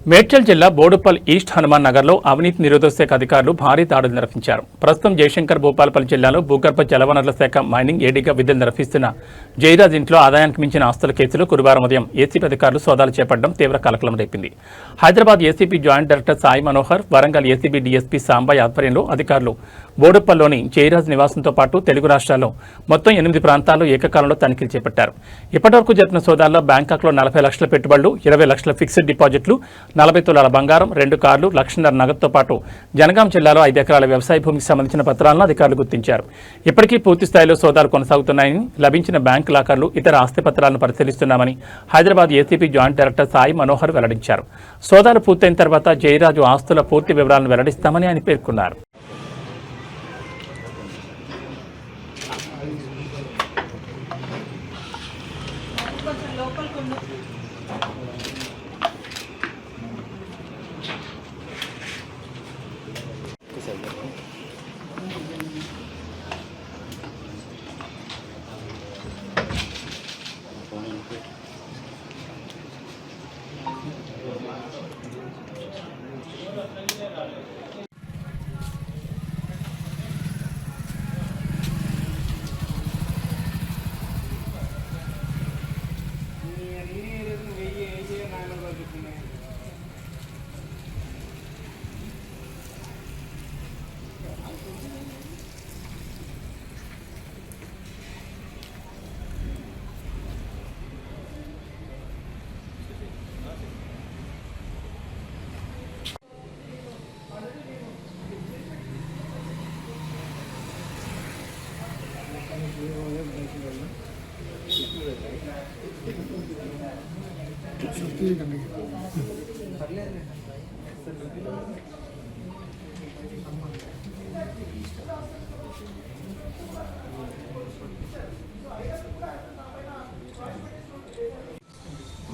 మేడ్చల్ జిల్లా బోడుప్పల్ ఈస్ట్ హనుమాన్ నగర్లో అవినీతి నిరోధక శాఖ అధికారులు భారీ దాడులు నిర్వహించారు. ప్రస్తుతం జయశంకర్ భూపాలపల్లి జిల్లాలో భూగర్భ జలవనరుల శాఖ మైనింగ్ ఏడీగా విధులు నిర్వహిస్తున్న జయరాజ్ ఇంట్లో ఆదాయానికి మించిన ఆస్తుల కేసులో గురువారం ఉదయం ఏసీపీ అధికారులు సోదాలు చేపట్టడం తీవ్ర కలకలం రేపింది. Hyderabad ACP joint director Sai Manohar, Warangal ACB DSP Sambai ఆధ్వర్యంలో అధికారులు బోడుప్పల్లోని జయరాజ్ నివాసంతో పాటు తెలుగు రాష్ట్రాల్లో మొత్తం 8 ప్రాంతాల్లో ఏకకాలంలో తనిఖీలు చేపట్టారు. ఇప్పటివరకు జరిపిన సోదాల్లో బ్యాంకాక్లో 40 లక్షల పెట్టుబడులు, 20 లక్షల ఫిక్స్డ్ డిపాజిట్లు, 40 తులాల బంగారం, 2 కార్లు, 1.5 లక్షల నగదుతో పాటు జనగాం జిల్లాలో 5 ఎకరాల వ్యవసాయ భూమికి సంబంధించిన పత్రాలను అధికారులు గుర్తించారు. ఇప్పటికీ పూర్తి స్థాయిలో సోదాలు కొనసాగుతున్నాయని, లభించిన బ్యాంకు లాకర్లు, ఇతర ఆస్తి పత్రాలను పరిశీలిస్తున్నామని Hyderabad ACP joint director Sai Manohar వెల్లడించారు. సోదాలు పూర్తయిన తర్వాత జయరాజు ఆస్తుల పూర్తి వివరాలను వెల్లడిస్తామని ఆయన పేర్కొన్నారు.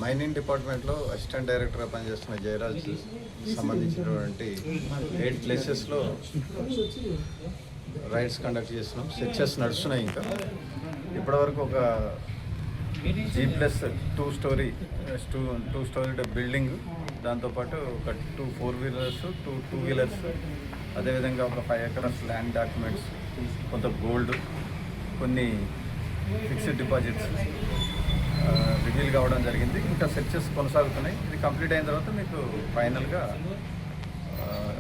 మైనింగ్ డిపార్ట్మెంట్లో అసిస్టెంట్ డైరెక్టర్గా పనిచేస్తున్న జయరాజ్ సంబంధించినటువంటి 8 ప్లేసెస్లో రైడ్స్ కండక్ట్ చేస్తున్నాం. సెర్చెస్ నడుస్తున్నాయి. ఇంకా ఇప్పటివరకు ఒక G+2 స్టోరీ బిల్డింగ్, దాంతోపాటు ఒక 2 4-వీలర్స్, 2 2-వీలర్స్, అదేవిధంగా ఒక 5 ఎకరాస్ ల్యాండ్ డాక్యుమెంట్స్, కొంత గోల్డ్, కొన్ని ఫిక్స్డ్ డిపాజిట్స్ రివీల్ కావడం జరిగింది. ఇంకా సెర్చెస్ కొనసాగుతున్నాయి. ఇది కంప్లీట్ అయిన తర్వాత మీకు ఫైనల్గా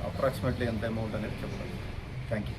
అప్రాక్సిమేట్లీ ఎంత అమౌంట్ అనేది చెప్తాను. Thank you.